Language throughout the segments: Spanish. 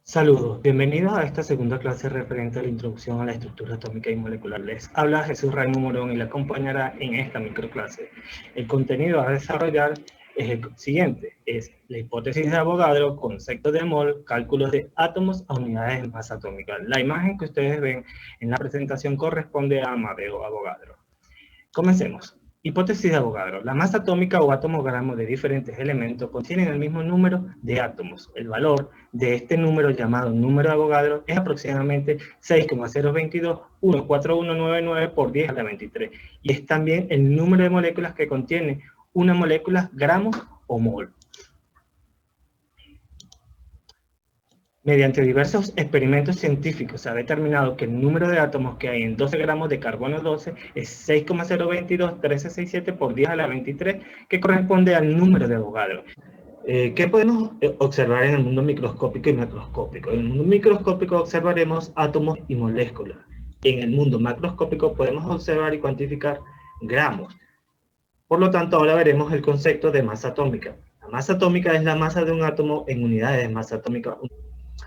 Saludos, bienvenidos a esta segunda clase referente a la introducción a la estructura atómica y molecular. Les habla Jesús Raimo Morón y le acompañará en esta microclase. El contenido a desarrollar es el siguiente, es la hipótesis de Avogadro, concepto de mol, cálculos de átomos a unidades de masa atómica. La imagen que ustedes ven en la presentación corresponde a Amadeo Avogadro. Comencemos. Hipótesis de Avogadro. La masa atómica o átomo-gramo de diferentes elementos contienen el mismo número de átomos. El valor de este número llamado número de Avogadro es aproximadamente 6,022-14199 por 10 a la 23. Y es también el número de moléculas que contiene una molécula, gramos o mol. Mediante diversos experimentos científicos se ha determinado que el número de átomos que hay en 12 gramos de carbono 12 es 6,022-1367 por 10 a la 23, que corresponde al número de Avogadro. ¿Qué podemos observar en el mundo microscópico y macroscópico? En el mundo microscópico observaremos átomos y moléculas. En el mundo macroscópico podemos observar y cuantificar gramos. Por lo tanto, ahora veremos el concepto de masa atómica. La masa atómica es la masa de un átomo en unidades de masa atómica.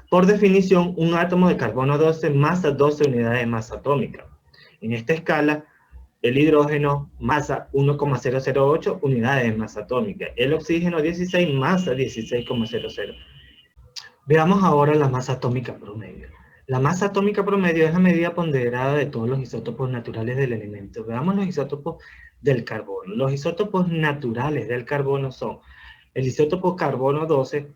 Por definición, un átomo de carbono 12 masa 12 unidades de masa atómica. En esta escala, el hidrógeno masa 1,008 unidades de masa atómica. El oxígeno 16 masa 16,00. Veamos ahora la masa atómica promedio. La masa atómica promedio es la medida ponderada de todos los isótopos naturales del elemento. Veamos los isótopos del carbono. Los isótopos naturales del carbono son el isótopo carbono 12,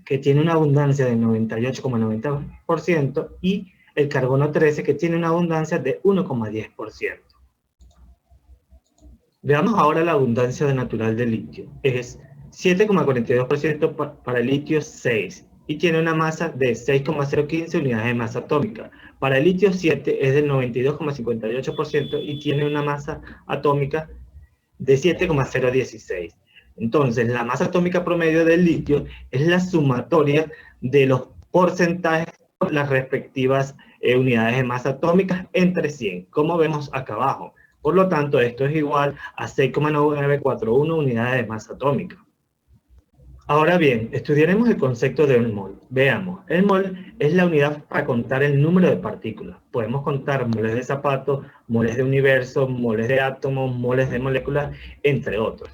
que tiene una abundancia de 98,90%, y el carbono 13, que tiene una abundancia de 1,10%. Veamos ahora la abundancia natural del litio. Es 7,42% para el litio 6 y tiene una masa de 6,015 unidades de masa atómica. Para el litio 7 es del 92,58% y tiene una masa atómica de 7,016. Entonces, la masa atómica promedio del litio es la sumatoria de los porcentajes de las respectivas unidades de masa atómica entre 100, como vemos acá abajo. Por lo tanto, esto es igual a 6,9941 unidades de masa atómica. Ahora bien, estudiaremos el concepto de un mol. Veamos, el mol es la unidad para contar el número de partículas. Podemos contar moles de zapato, moles de universo, moles de átomos, moles de moléculas, entre otros.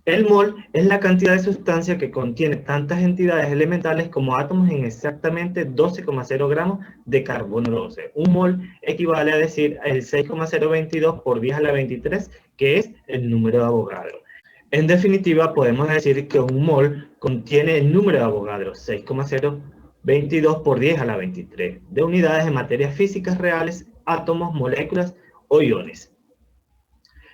El mol es la cantidad de sustancia que contiene tantas entidades elementales como átomos en exactamente 12,0 gramos de carbono 12. Un mol equivale a decir el 6,022 por 10 a la 23, que es el número de Avogadro. En definitiva, podemos decir que un mol contiene el número de Avogadro, 6,022 por 10 a la 23, de unidades de materias físicas reales, átomos, moléculas o iones.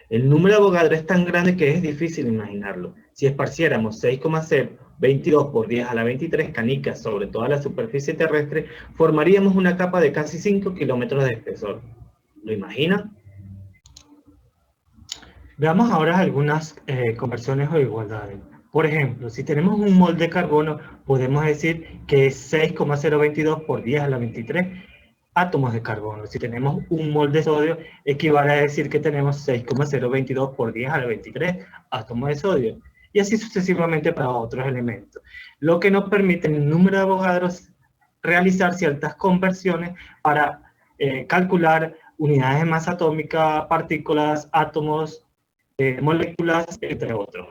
El número de Avogadro es tan grande que es difícil imaginarlo. Si esparciéramos 6,022 por 10 a la 23 canicas sobre toda la superficie terrestre, formaríamos una capa de casi 5 kilómetros de espesor. ¿Lo imaginan? Veamos ahora algunas conversiones o igualdades. Por ejemplo, si tenemos un mol de carbono, podemos decir que es 6,022 por 10 a la 23 átomos de carbono. Si tenemos un mol de sodio, equivale a decir que tenemos 6,022 por 10 a la 23 átomos de sodio. Y así sucesivamente para otros elementos. Lo que nos permite en el número de Avogadro realizar ciertas conversiones para calcular unidades de masa atómica, partículas, átomos, moléculas, entre otros.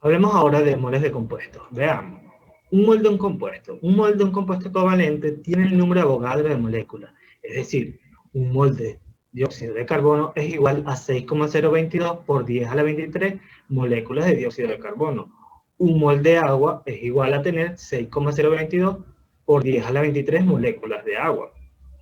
Hablemos ahora de moles de compuestos. Veamos. Un mol de un compuesto. Un mol de un compuesto covalente tiene el número de Avogadro de moléculas. Es decir, un mol de dióxido de carbono es igual a 6,022 por 10 a la 23 moléculas de dióxido de carbono. Un mol de agua es igual a tener 6,022 por 10 a la 23 moléculas de agua.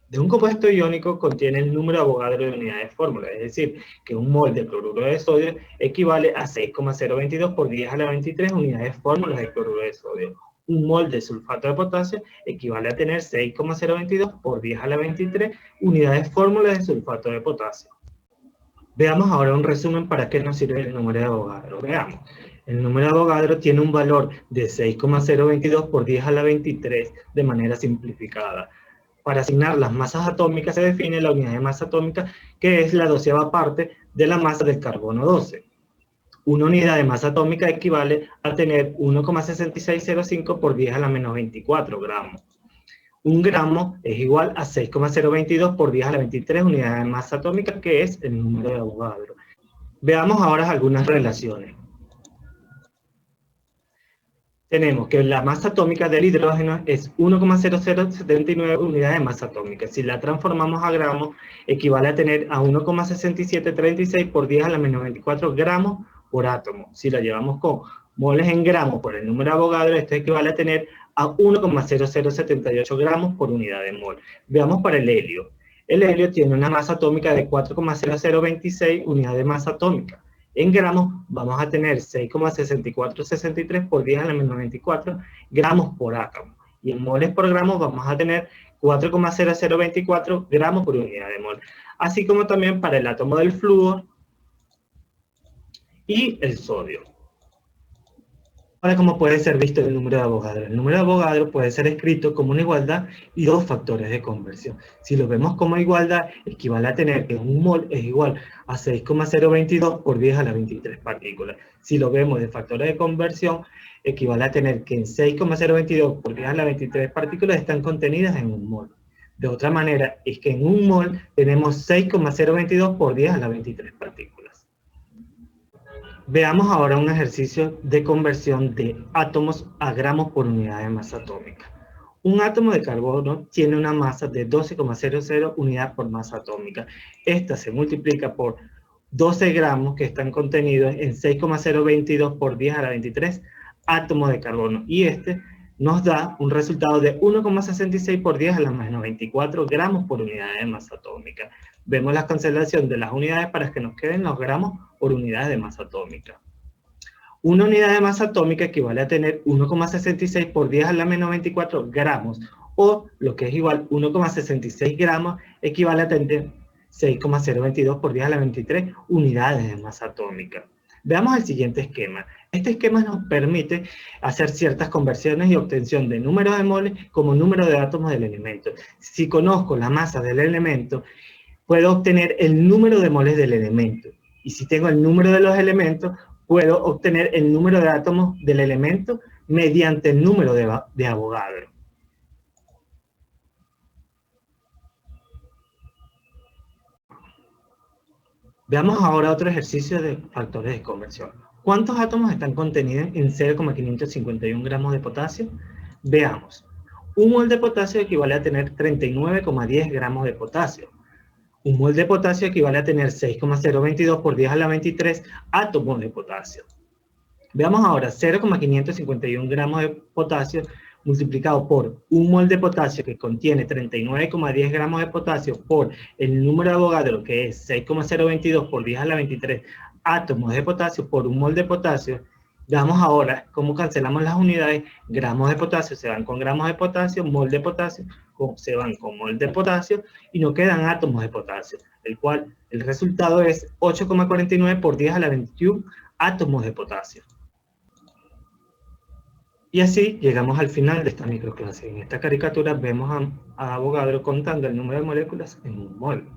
De un compuesto iónico contiene el número de Avogadro de unidades de fórmula, es decir, que un mol de cloruro de sodio equivale a 6,022 por 10 a la 23 unidades de fórmulas de cloruro de sodio. Un mol de sulfato de potasio equivale a tener 6,022 por 10 a la 23 unidades de fórmulas de sulfato de potasio. Veamos ahora un resumen para qué nos sirve el número de Avogadro. Veamos. El número de Avogadro tiene un valor de 6,022 por 10 a la 23 de manera simplificada. Para asignar las masas atómicas se define la unidad de masa atómica, que es la 12ª parte de la masa del carbono 12. Una unidad de masa atómica equivale a tener 1,6605 por 10 a la menos 24 gramos. Un gramo es igual a 6,022 por 10 a la 23 unidades de masa atómica, que es el número de Avogadro. Veamos ahora algunas relaciones. Tenemos que la masa atómica del hidrógeno es 1,0079 unidades de masa atómica. Si la transformamos a gramos, equivale a tener a 1,6736 por 10 a la menos 24 gramos por átomo. Si la llevamos con moles en gramos por el número de Avogadro, esto equivale a tener a 1,0078 gramos por unidad de mol. Veamos para el helio. El helio tiene una masa atómica de 4,0026 unidades de masa atómica. En gramos vamos a tener 6,6463 por 10 a la menos 24 gramos por átomo. Y en moles por gramo vamos a tener 4,0024 gramos por unidad de mol. Así como también para el átomo del flúor y el sodio. Ahora, ¿cómo puede ser visto el número de Avogadro? El número de Avogadro puede ser escrito como una igualdad y dos factores de conversión. Si lo vemos como igualdad, equivale a tener que un mol es igual a 6,022 por 10 a la 23 partículas. Si lo vemos de factores de conversión, equivale a tener que en 6,022 por 10 a la 23 partículas están contenidas en un mol. De otra manera, es que en un mol tenemos 6,022 por 10 a la 23 partículas. Veamos ahora un ejercicio de conversión de átomos a gramos por unidad de masa atómica. Un átomo de carbono tiene una masa de 12,00 unidad por masa atómica. Esta se multiplica por 12 gramos que están contenidos en 6,022 por 10 a la 23 átomos de carbono. Y este nos da un resultado de 1,66 por 10 a la menos 24 gramos por unidad de masa atómica. Vemos la cancelación de las unidades para que nos queden los gramos por unidades de masa atómica. Una unidad de masa atómica equivale a tener 1,66 por 10 a la menos 24 gramos, o lo que es igual 1,66 gramos equivale a tener 6,022 por 10 a la 23 unidades de masa atómica. Veamos el siguiente esquema. Este esquema nos permite hacer ciertas conversiones y obtención de número de moles como número de átomos del elemento. Si conozco la masa del elemento, puedo obtener el número de moles del elemento. Y si tengo el número de los elementos, puedo obtener el número de átomos del elemento mediante el número de Avogadro. Veamos ahora otro ejercicio de factores de conversión. ¿Cuántos átomos están contenidos en 0,551 gramos de potasio? Veamos. Un mol de potasio equivale a tener 39,10 gramos de potasio. Un mol de potasio equivale a tener 6,022 por 10 a la 23 átomos de potasio. Veamos ahora 0,551 gramos de potasio multiplicado por un mol de potasio que contiene 39,10 gramos de potasio por el número de Avogadro, que es 6,022 por 10 a la 23 átomos de potasio por un mol de potasio. Veamos ahora cómo cancelamos las unidades. Gramos de potasio se van con gramos de potasio, mol de potasio se van con mol de potasio y no quedan átomos de potasio, el cual el resultado es 8,49 por 10 a la 21 átomos de potasio. Y así llegamos al final de esta microclase. En esta caricatura vemos a Avogadro contando el número de moléculas en un mol.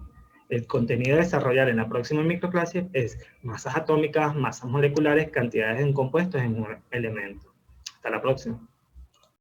El contenido a desarrollar en la próxima microclase es masas atómicas, masas moleculares, cantidades en compuestos en un elemento. Hasta la próxima.